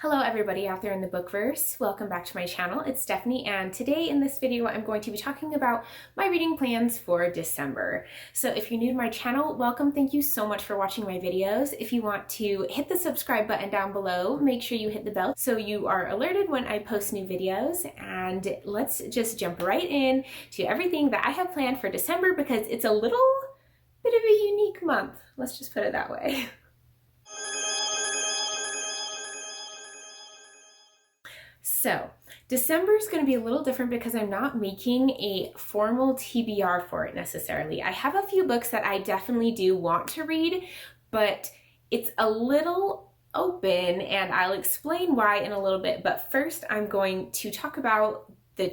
Hello everybody out there in the bookverse. Welcome back to my channel. It's Stephanie, and today in this video I'm going to be talking about my reading plans for December. So if you're new to my channel, welcome. Thank you so much for watching my videos. If you want to hit the subscribe button down below, make sure you hit the bell so you are alerted when I post new videos. And let's just jump right in to everything that I have planned for December because it's a little bit of a unique month. Let's just put it that way. So, December is going to be a little different because I'm not making a formal TBR for it necessarily. I have a few books that I definitely do want to read, but it's a little open and I'll explain why in a little bit. But first, I'm going to talk about I'm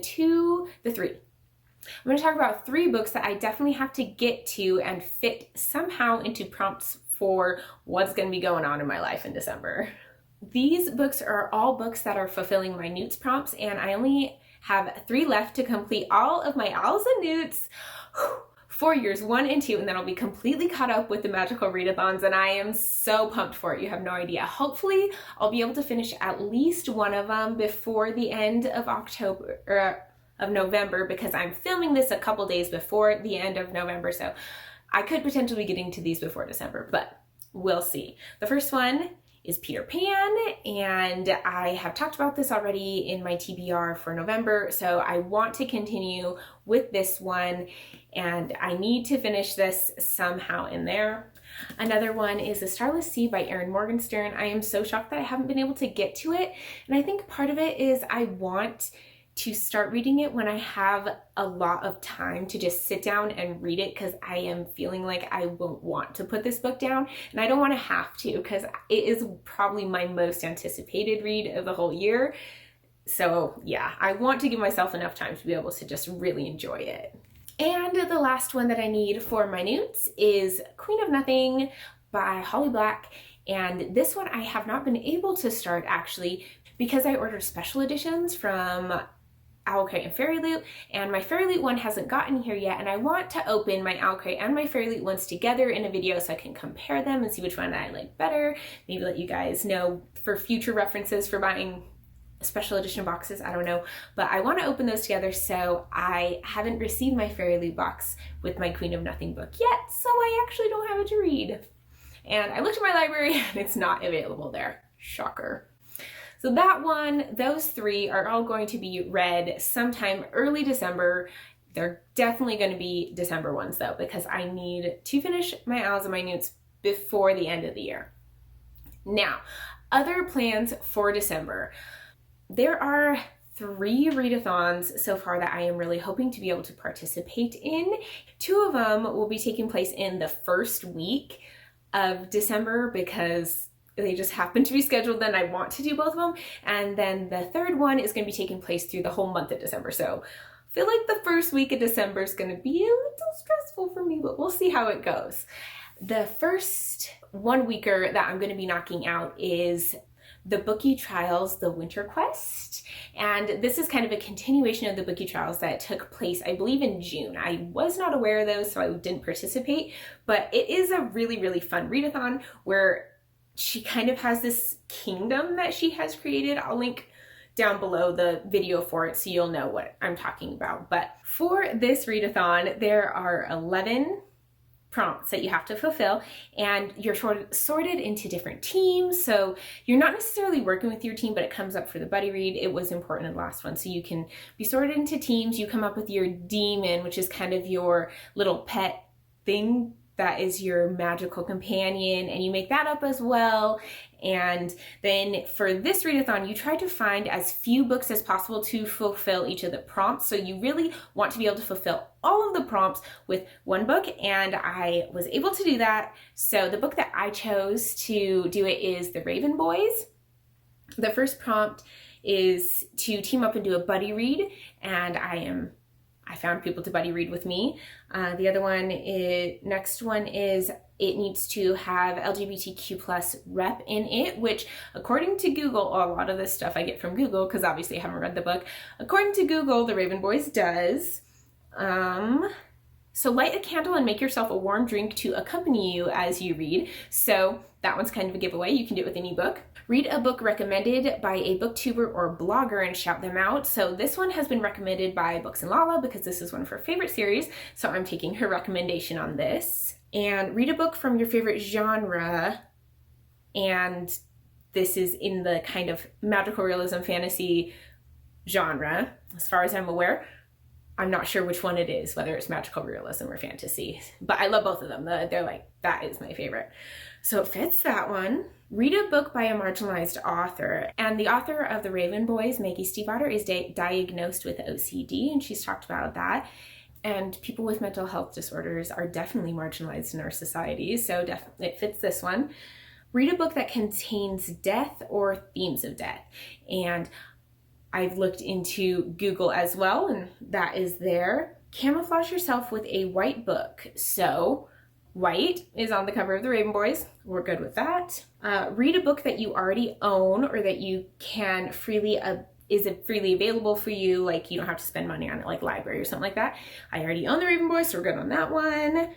going to talk about 3 books that I definitely have to get to and fit somehow into prompts for what's going to be going on in my life in December. These books are all books that are fulfilling my Newts prompts, and I only have 3 left to complete all of my Owls and Newts for years 1 and 2, and then I'll be completely caught up with the Magical Readathons, and I am so pumped for it. You have no idea. Hopefully, I'll be able to finish at least one of them before the end of November, because I'm filming this a couple days before the end of November, so I could potentially be getting to these before December, but we'll see. The first one is Peter Pan, and I have talked about this already in my TBR for November, so I want to continue with this one, and I need to finish this somehow in there. Another one is The Starless Sea by Erin Morgenstern. I am so shocked that I haven't been able to get to it, and I think part of it is I want to start reading it when I have a lot of time to just sit down and read it, because I am feeling like I won't want to put this book down, and I don't want to have to because it is probably my most anticipated read of the whole year. So yeah, I want to give myself enough time to be able to just really enjoy it. And the last one that I need for my Newts is Queen of Nothing by Holly Black, and this one I have not been able to start actually because I ordered special editions from Owl Crate and Fairy Loot, and my Fairy Loot one hasn't gotten here yet, and I want to open my Owl Crate and my Fairy Loot ones together in a video so I can compare them and see which one I like better, maybe let you guys know for future references for buying special edition boxes, I don't know, but I want to open those together. So I haven't received my Fairy Loot box with my Queen of Nothing book yet, so I actually don't have it to read. And I looked at my library and it's not available there. Shocker. So that one, those 3 are all going to be read sometime early December. They're definitely going to be December ones though, because I need to finish my Owls and my Newts before the end of the year. Now, other plans for December. There are 3 readathons so far that I am really hoping to be able to participate in. 2 of them will be taking place in the first week of December because they just happen to be scheduled then. I want to do both of them. And then the 3rd one is going to be taking place through the whole month of December. So I feel like the first week of December is going to be a little stressful for me, but we'll see how it goes. The first 1 weeker that I'm going to be knocking out is the Bookie Trials, The Winter Quest. And this is kind of a continuation of the Bookie Trials that took place, I believe, in June. I was not aware of those, so I didn't participate, but it is a really, really fun readathon where she kind of has this kingdom that she has created. I'll link down below the video for it so you'll know what I'm talking about. But for this readathon, there are 11 prompts that you have to fulfill, and you're sorted into different teams. So you're not necessarily working with your team, but it comes up for the buddy read. It was important in the last one. So you can be sorted into teams. You come up with your demon, which is kind of your little pet thing that is your magical companion, and you make that up as well. And then for this readathon, you try to find as few books as possible to fulfill each of the prompts. So you really want to be able to fulfill all of the prompts with 1 book, and I was able to do that. So the book that I chose to do it is The Raven Boys. The first prompt is to team up and do a buddy read, and I found people to buddy read with me. The other one next one is it needs to have LGBTQ+ rep in it, which according to Google, a lot of this stuff I get from Google because obviously I haven't read the book. According to Google, The Raven Boys does. So light a candle and make yourself a warm drink to accompany you as you read. So that one's kind of a giveaway. You can do it with any book. Read a book recommended by a booktuber or blogger and shout them out. So this one has been recommended by Books and Lala because this is one of her favorite series. So I'm taking her recommendation on this. And read a book from your favorite genre. And this is in the kind of magical realism fantasy genre, as far as I'm aware. I'm not sure which one it is, whether it's magical realism or fantasy, but I love both of them. They're like, that is my favorite. So it fits that one. Read a book by a marginalized author. And the author of The Raven Boys, Maggie Stiefvater, is diagnosed with OCD, and she's talked about that. And people with mental health disorders are definitely marginalized in our society, so it fits this one. Read a book that contains death or themes of death. And I've looked into Google as well, and that is there. Camouflage yourself with a white book. So white is on the cover of The Raven Boys. We're good with that. Read a book that you already own or that you can freely, is it freely available for you? Like you don't have to spend money on it, like library or something like that. I already own The Raven Boys, so we're good on that one.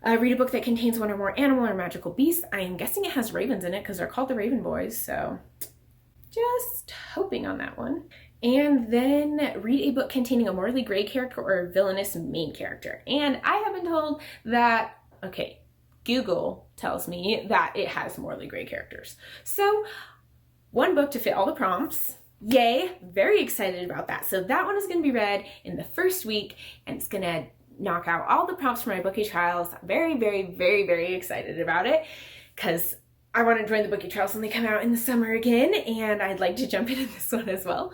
Read a book that contains one or more animal or magical beasts. I am guessing it has ravens in it because they're called The Raven Boys, so just hoping on that one. And then read a book containing a morally gray character or a villainous main character. And I have been told that, okay, Google tells me that it has morally gray characters. So one book to fit all the prompts. Yay, very excited about that. So that one is going to be read in the first week, and it's going to knock out all the prompts for my bookie trials. I'm very, very, very, very excited about it because I want to join the bookie trials when they come out in the summer again, and I'd like to jump into this one as well.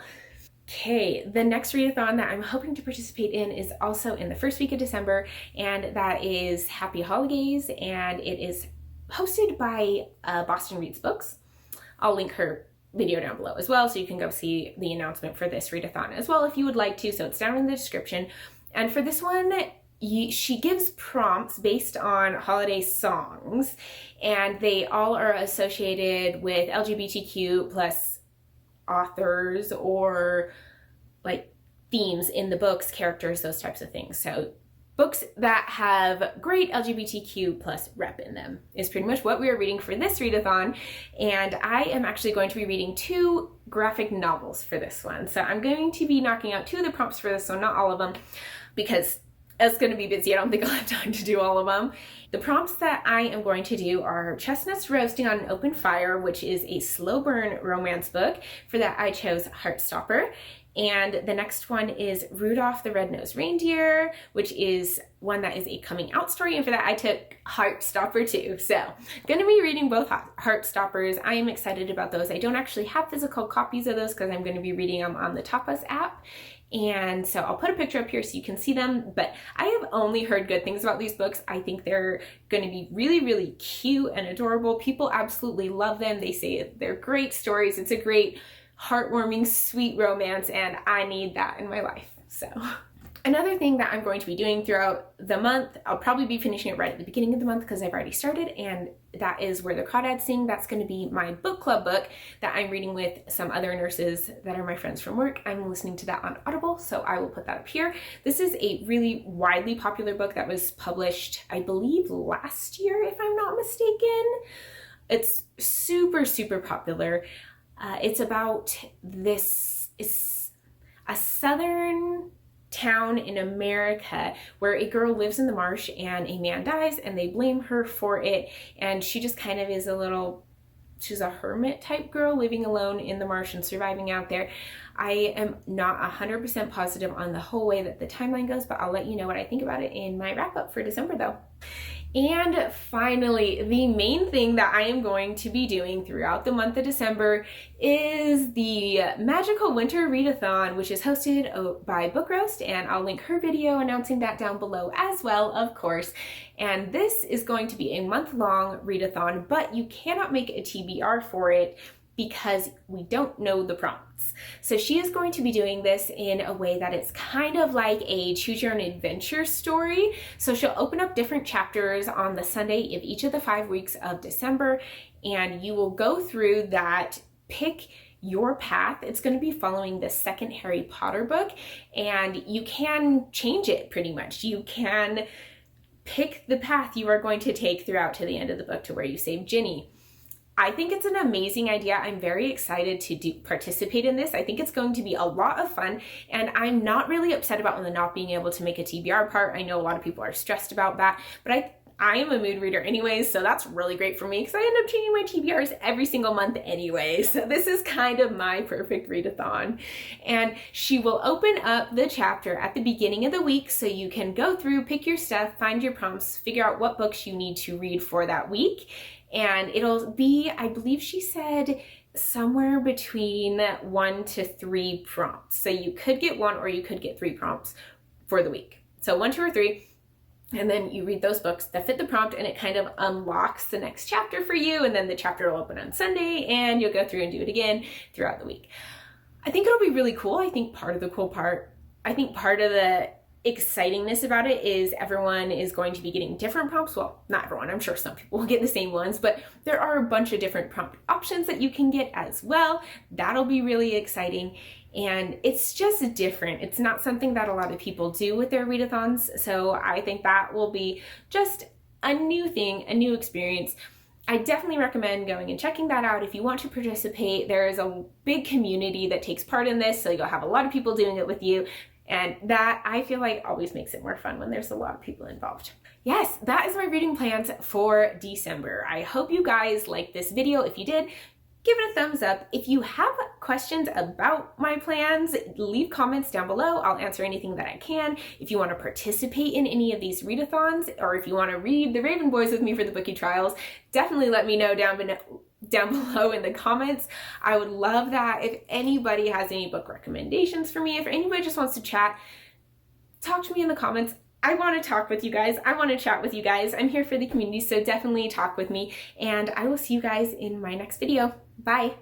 Okay, the next readathon that I'm hoping to participate in is also in the first week of December, and that is Happy Holidays, and it is hosted by Boston Reads Books. I'll link her video down below as well, so you can go see the announcement for this readathon as well if you would like to, so it's down in the description. And for this one, she gives prompts based on holiday songs, and they all are associated with LGBTQ plus authors or like themes in the books, characters, those types of things. So books that have great LGBTQ plus rep in them is pretty much what we are reading for this readathon. And I am actually going to be reading 2 graphic novels for this one. So I'm going to be knocking out 2 of the prompts for this one, not all of them, because it's going to be busy. I don't think I'll have time to do all of them. The prompts that I am going to do are Chestnuts Roasting on an Open Fire, which is a slow burn romance book. For that, I chose Heartstopper. And the next one is Rudolph the Red-Nosed Reindeer, which is one that is a coming out story. And for that, I took Heartstopper too. So I'm going to be reading both Heartstoppers. I am excited about those. I don't actually have physical copies of those because I'm going to be reading them on the Tapas app. And so I'll put a picture up here so you can see them, but I have only heard good things about these books. I think they're going to be really, really cute and adorable. People absolutely love them. They say they're great stories. It's a great, heartwarming, sweet romance, and I need that in my life. So another thing that I'm going to be doing throughout the month, I'll probably be finishing it right at the beginning of the month because I've already started, and that is Where the Crawdads Sing. That's going to be my book club book that I'm reading with some other nurses that are my friends from work. I'm listening to that on Audible, so I will put that up here. This is a really widely popular book that was published, I believe, last year, if I'm not mistaken. It's super, super popular. It's about it's a southern town in America where a girl lives in the marsh and a man dies and they blame her for it, and she just kind of is she's a hermit type girl living alone in the marsh and surviving out there. I am not 100% positive on the whole way that the timeline goes, but I'll let you know what I think about it in my wrap up for December though. And finally, the main thing that I am going to be doing throughout the month of December is the Magical Winter Readathon, which is hosted by Book Roast, and I'll link her video announcing that down below as well, of course. And this is going to be a month-long readathon, but you cannot make a TBR for it because we don't know the prompts. So she is going to be doing this in a way that it's kind of like a choose your own adventure story. So she'll open up different chapters on the Sunday of each of the 5 weeks of December, and you will go through that, pick your path. It's going to be following the second Harry Potter book, and you can change it pretty much. You can pick the path you are going to take throughout to the end of the book to where you save Ginny. I think it's an amazing idea. I'm very excited to participate in this. I think it's going to be a lot of fun, and I'm not really upset about not being able to make a TBR part. I know a lot of people are stressed about that, but I am a mood reader anyways, so that's really great for me because I end up changing my TBRs every single month anyway. So this is kind of my perfect readathon. And she will open up the chapter at the beginning of the week so you can go through, pick your stuff, find your prompts, figure out what books you need to read for that week. And it'll be, I believe she said, somewhere between 1 to 3 prompts. So you could get 1 or you could get 3 prompts for the week. So 1, 2, or 3. And then you read those books that fit the prompt, and it kind of unlocks the next chapter for you. And then the chapter will open on Sunday, and you'll go through and do it again throughout the week. I think it'll be really cool. I think part of the excitingness about it is everyone is going to be getting different prompts. Well, not everyone, I'm sure some people will get the same ones, but there are a bunch of different prompt options that you can get as well. That'll be really exciting. And it's just different. It's not something that a lot of people do with their readathons. So I think that will be just a new thing, a new experience. I definitely recommend going and checking that out if you want to participate. There is a big community that takes part in this, so you'll have a lot of people doing it with you. And that, I feel like, always makes it more fun when there's a lot of people involved. Yes, that is my reading plans for December. I hope you guys liked this video. If you did, give it a thumbs up. If you have questions about my plans, leave comments down below. I'll answer anything that I can. If you want to participate in any of these readathons, or if you want to read The Raven Boys with me for the Bookie Trials, definitely let me know down below in the comments. I would love that. If anybody has any book recommendations for me, if anybody just wants to chat, talk to me in the comments. I want to talk with you guys. I want to chat with you guys. I'm here for the community, so definitely talk with me, and I will see you guys in my next video. Bye.